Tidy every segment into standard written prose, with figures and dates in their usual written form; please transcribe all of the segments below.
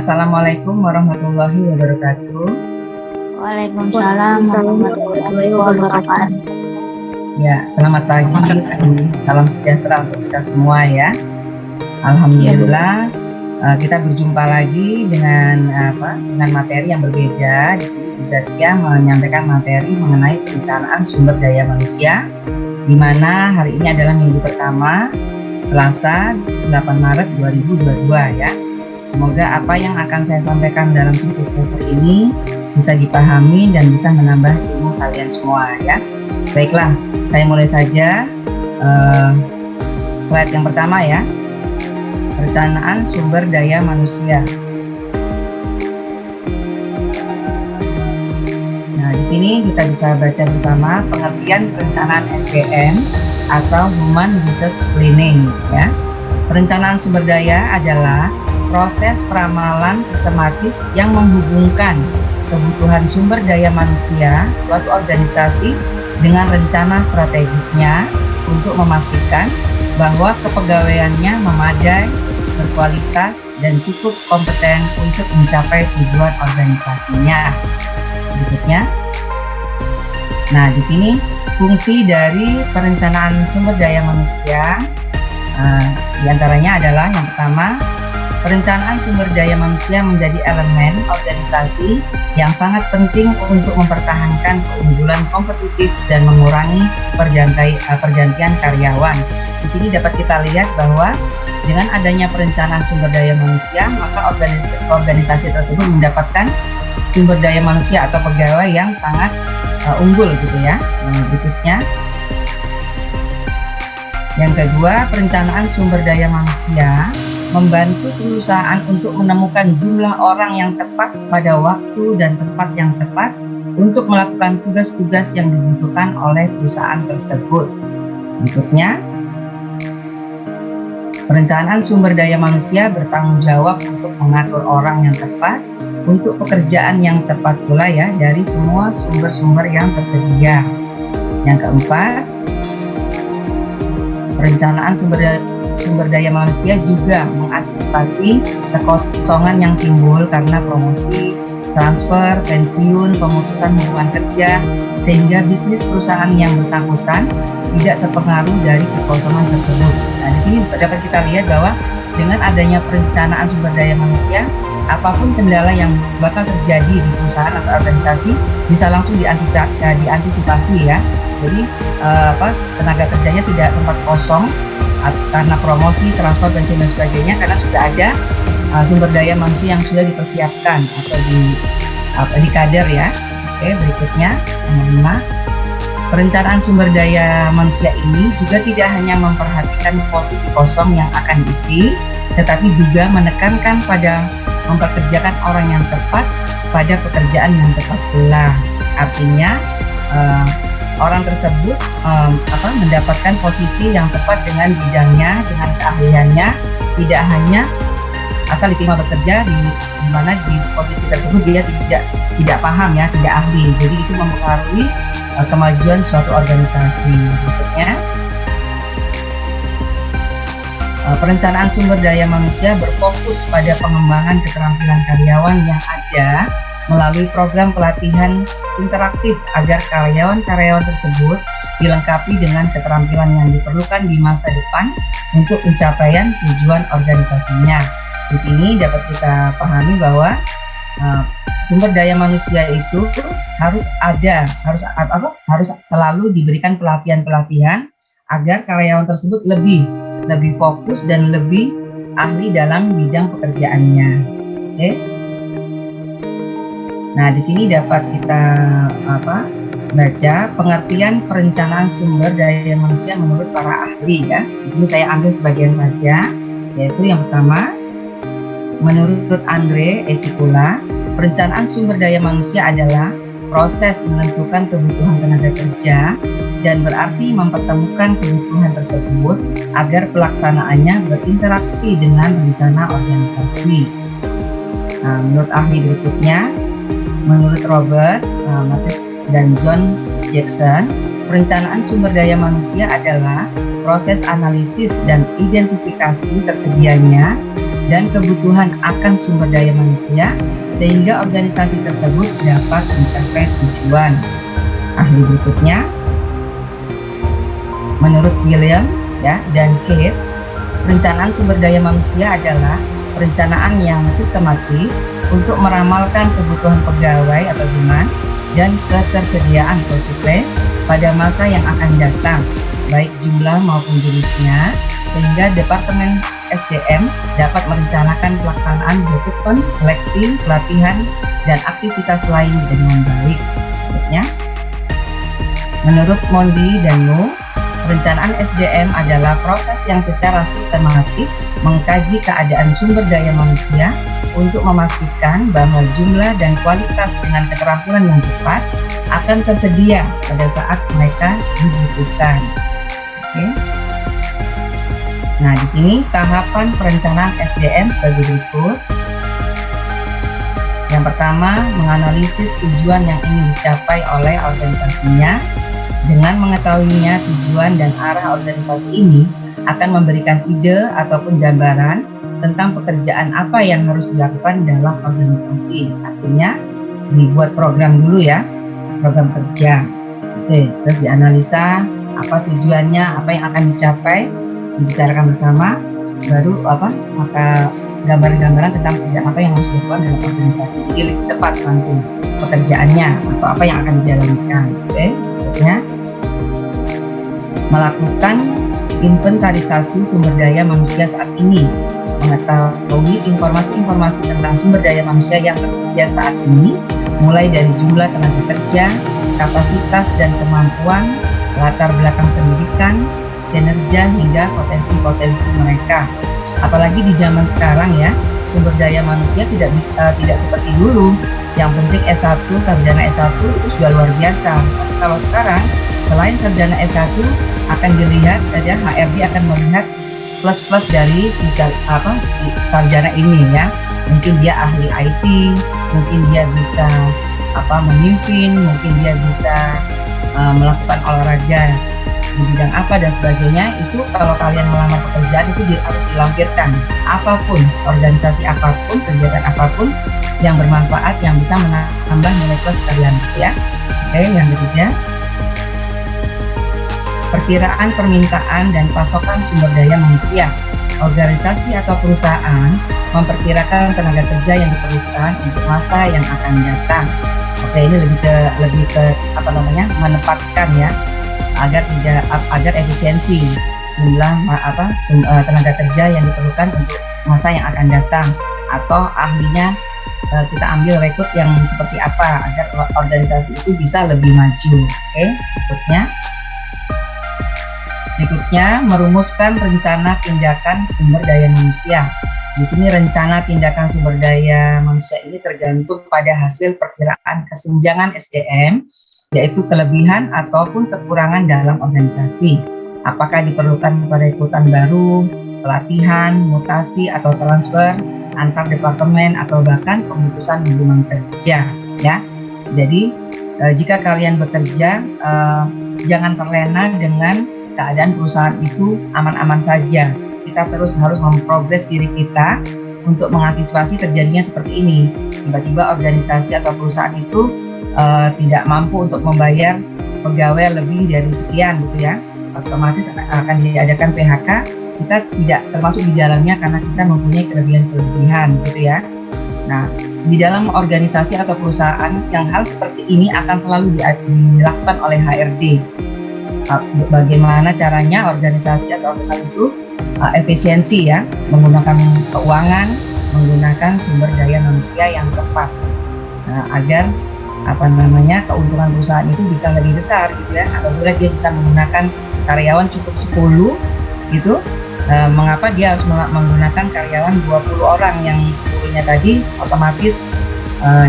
Assalamualaikum warahmatullahi wabarakatuh. Waalaikumsalam warahmatullahi wabarakatuh. Ya, selamat pagi, salam sejahtera untuk kita semua ya. Alhamdulillah, kita berjumpa lagi dengan materi yang berbeda. Di sini Bu Zakia menyampaikan materi mengenai perencanaan sumber daya manusia, di mana hari ini adalah minggu pertama, Selasa 8 Maret 2022 ya. Semoga apa yang akan saya sampaikan dalam siklus semester ini bisa dipahami dan bisa menambah ilmu kalian semua ya. Baiklah, saya mulai saja. Slide yang pertama ya, perencanaan sumber daya manusia. Nah, di sini kita bisa baca bersama pengertian perencanaan SDM atau Human Research Planning ya. Perencanaan sumber daya adalah proses peramalan sistematis yang menghubungkan kebutuhan sumber daya manusia suatu organisasi dengan rencana strategisnya untuk memastikan bahwa kepegawaiannya memadai, berkualitas, dan cukup kompeten untuk mencapai tujuan organisasinya. Berikutnya, nah di sini fungsi dari perencanaan sumber daya manusia diantaranya adalah yang pertama, perencanaan sumber daya manusia menjadi elemen organisasi yang sangat penting untuk mempertahankan keunggulan kompetitif dan mengurangi pergantian karyawan. Di sini dapat kita lihat bahwa dengan adanya perencanaan sumber daya manusia, maka organisasi tersebut mendapatkan sumber daya manusia atau pegawai yang sangat unggul gitu ya. Berikutnya, yang kedua, perencanaan sumber daya manusia membantu perusahaan untuk menemukan jumlah orang yang tepat pada waktu dan tempat yang tepat untuk melakukan tugas-tugas yang dibutuhkan oleh perusahaan tersebut. Berikutnya, perencanaan sumber daya manusia bertanggung jawab untuk mengatur orang yang tepat untuk pekerjaan yang tepat pula ya dari semua sumber-sumber yang tersedia. Yang keempat, perencanaan sumber daya manusia juga mengantisipasi kekosongan yang timbul karena promosi, transfer, pensiun, pemutusan hubungan kerja, sehingga bisnis perusahaan yang bersangkutan tidak terpengaruh dari kekosongan tersebut. Nah, di sini dapat kita lihat bahwa dengan adanya perencanaan sumber daya manusia, apapun kendala yang bakal terjadi di perusahaan atau organisasi bisa langsung diantisipasi ya. Jadi tenaga kerjanya tidak sempat kosong karena promosi, transfer, pensiun dan sebagainya, karena sudah ada sumber daya manusia yang sudah dipersiapkan atau di kader ya. Oke, berikutnya nomor 5, perencanaan sumber daya manusia ini juga tidak hanya memperhatikan posisi kosong yang akan diisi, tetapi juga menekankan pada memperkerjakan orang yang tepat pada pekerjaan yang tepat pula. Artinya orang tersebut mendapatkan posisi yang tepat dengan bidangnya, dengan keahliannya, tidak hanya asal diterima bekerja di mana di posisi tersebut dia tidak paham ya, tidak ahli. Jadi itu mempengaruhi kemajuan suatu organisasi. Berikutnya, perencanaan sumber daya manusia berfokus pada pengembangan keterampilan karyawan yang ada melalui program pelatihan interaktif agar karyawan-karyawan tersebut dilengkapi dengan keterampilan yang diperlukan di masa depan untuk pencapaian tujuan organisasinya. Di sini dapat kita pahami bahwa sumber daya manusia itu harus selalu diberikan pelatihan-pelatihan agar karyawan tersebut lebih fokus dan lebih ahli dalam bidang pekerjaannya. Oke. Nah, di sini dapat kita baca pengertian perencanaan sumber daya manusia menurut para ahli ya. Di sini saya ambil sebagian saja, yaitu yang pertama, menurut Andre Esikula, perencanaan sumber daya manusia adalah proses menentukan kebutuhan tenaga kerja dan berarti mempertemukan kebutuhan tersebut agar pelaksanaannya berinteraksi dengan rencana organisasi. Nah, menurut ahli berikutnya, menurut Robert Mathis dan John Jackson, perencanaan sumber daya manusia adalah proses analisis dan identifikasi tersedianya dan kebutuhan akan sumber daya manusia sehingga organisasi tersebut dapat mencapai tujuan. Ahli berikutnya, menurut William dan Kate, perencanaan sumber daya manusia adalah perencanaan yang sistematis untuk meramalkan kebutuhan pegawai atau demand dan ketersediaan atau supply pada masa yang akan datang, baik jumlah maupun jenisnya, sehingga Departemen SDM dapat merencanakan pelaksanaan rekrutmen, seleksi, pelatihan, dan aktivitas lain dengan baik. Berikutnya, menurut Mondi dan Mo, perencanaan SDM adalah proses yang secara sistematis mengkaji keadaan sumber daya manusia untuk memastikan bahwa jumlah dan kualitas dengan keterampilan yang tepat akan tersedia pada saat mereka dibutuhkan. Oke. Nah, di sini tahapan perencanaan SDM sebagai berikut. Yang pertama, menganalisis tujuan yang ingin dicapai oleh organisasinya. Dengan mengetahuinya tujuan dan arah organisasi ini akan memberikan ide ataupun gambaran tentang pekerjaan apa yang harus dilakukan dalam organisasi. Artinya dibuat program dulu ya, program kerja. Oke, terus dianalisa apa tujuannya, apa yang akan dicapai, dibicarakan bersama, baru maka gambaran-gambaran tentang pekerjaan apa yang harus dilakukan dalam organisasi. Jadi lebih tepat nanti pekerjaannya atau apa yang akan dijalankan. Oke, berikutnya melakukan inventarisasi sumber daya manusia saat ini, mengetahui informasi-informasi tentang sumber daya manusia yang tersedia saat ini, mulai dari jumlah tenaga kerja, kapasitas dan kemampuan, latar belakang pendidikan, kinerja hingga potensi-potensi mereka. Apalagi di zaman sekarang ya, sumber daya manusia tidak seperti dulu. Yang penting S1, sarjana S1 itu sudah luar biasa. Kalau sekarang selain sarjana S1 akan dilihat saja, HRD akan melihat plus-plus dari sarjana ini ya. Mungkin dia ahli IT, mungkin dia bisa memimpin, mungkin dia bisa melakukan olahraga di bidang apa dan sebagainya. Itu kalau kalian melamar pekerjaan itu harus dilampirkan apapun, organisasi apapun, kegiatan apapun yang bermanfaat, yang bisa menambah nilai plus kalian ya. Oke, yang ketiga, perkiraan permintaan dan pasokan sumber daya manusia. Organisasi atau perusahaan memperkirakan tenaga kerja yang diperlukan untuk masa yang akan datang. Oke, ini lebih ke menempatkan ya, agar efisiensi jumlah tenaga kerja yang diperlukan untuk masa yang akan datang, atau ahlinya kita ambil rekrut yang seperti apa agar organisasi itu bisa lebih maju. Oke, berikutnya merumuskan rencana tindakan sumber daya manusia. Di sini rencana tindakan sumber daya manusia ini tergantung pada hasil perkiraan kesenjangan SDM, yaitu kelebihan ataupun kekurangan dalam organisasi. Apakah diperlukan perekrutan baru, pelatihan, mutasi atau transfer antar departemen, atau bahkan pemutusan hubungan kerja ya. Jadi jika kalian bekerja, jangan terlena dengan keadaan perusahaan itu aman-aman saja. Kita terus harus memprogres diri kita untuk mengantisipasi terjadinya seperti ini. Tiba-tiba organisasi atau perusahaan itu tidak mampu untuk membayar pegawai lebih dari sekian gitu ya, otomatis akan diadakan PHK. Kita tidak termasuk di dalamnya karena kita mempunyai kelebihan-kelebihan gitu ya. Nah, di dalam organisasi atau perusahaan yang hal seperti ini akan selalu dilakukan oleh HRD. Bagaimana caranya organisasi atau perusahaan itu efisiensi ya, menggunakan keuangan, menggunakan sumber daya manusia yang tepat, agar keuntungan perusahaan itu bisa lebih besar gitu ya. Apabila dia bisa menggunakan karyawan cukup 10 gitu. Mengapa dia harus menggunakan karyawan 20 orang yang 10-nya tadi otomatis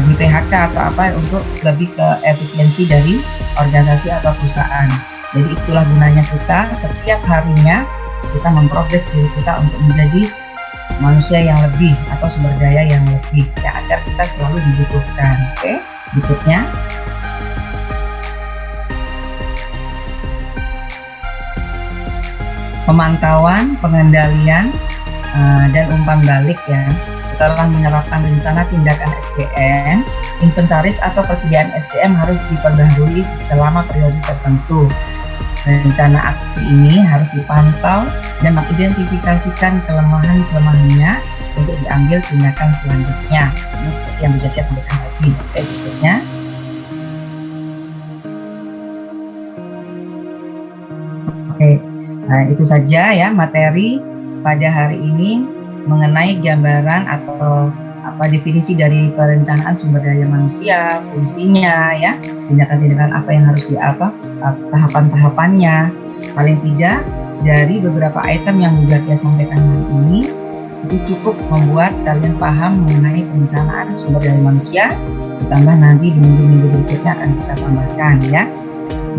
di PHK atau apa untuk lebih ke efisiensi dari organisasi atau perusahaan. Jadi itulah gunanya kita setiap harinya kita memprogres diri kita untuk menjadi manusia yang lebih atau sumber daya yang lebih ya, agar kita selalu dibutuhkan. Oke, berikutnya. Pemantauan, pengendalian, dan umpan balik ya. Setelah menerapkan rencana tindakan SDM, inventaris atau persediaan SDM harus diperbaharui selama periode tertentu. Rencana aksi ini harus dipantau dan mengidentifikasikan kelemahan-kelemahannya untuk diambil tindakan selanjutnya. Ini seperti yang Bu Zakia sampaikan tadi. Oke, berikutnya. Oke. Nah, itu saja ya materi pada hari ini mengenai gambaran atau definisi dari perencanaan sumber daya manusia, fungsinya ya, tindakan-tindakan apa yang harus tahapan-tahapannya. Paling tidak dari beberapa item yang Bu Zakia sampaikan hari ini itu cukup membuat kalian paham mengenai perencanaan sumber daya manusia. Ditambah nanti di minggu-minggu berikutnya akan kita tambahkan ya.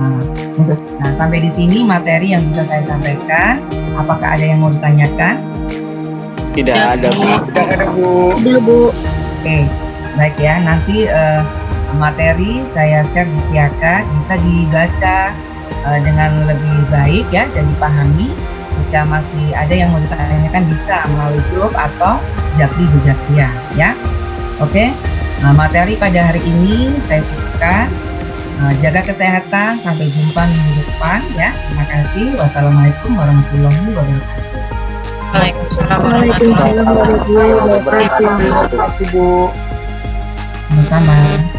Nah, sampai di sini materi yang bisa saya sampaikan. Apakah ada yang mau ditanyakan? Tidak ada, Bu. Tidak ada, Bu. Oke, baik ya. Nanti materi saya share di Siaka, bisa dibaca dengan lebih baik ya dan dipahami. Jika masih ada yang mau ditanyakan bisa melalui grup atau Japri Bu Zakia ya. Oke, materi pada hari ini saya cukupkan. Jaga kesehatan, sampai jumpa minggu depan ya. Terima kasih. Wassalamualaikum warahmatullahi wabarakatuh. Waalaikumsalam warahmatullahi wabarakatuh. Terima kasih, Bu. Sama-sama.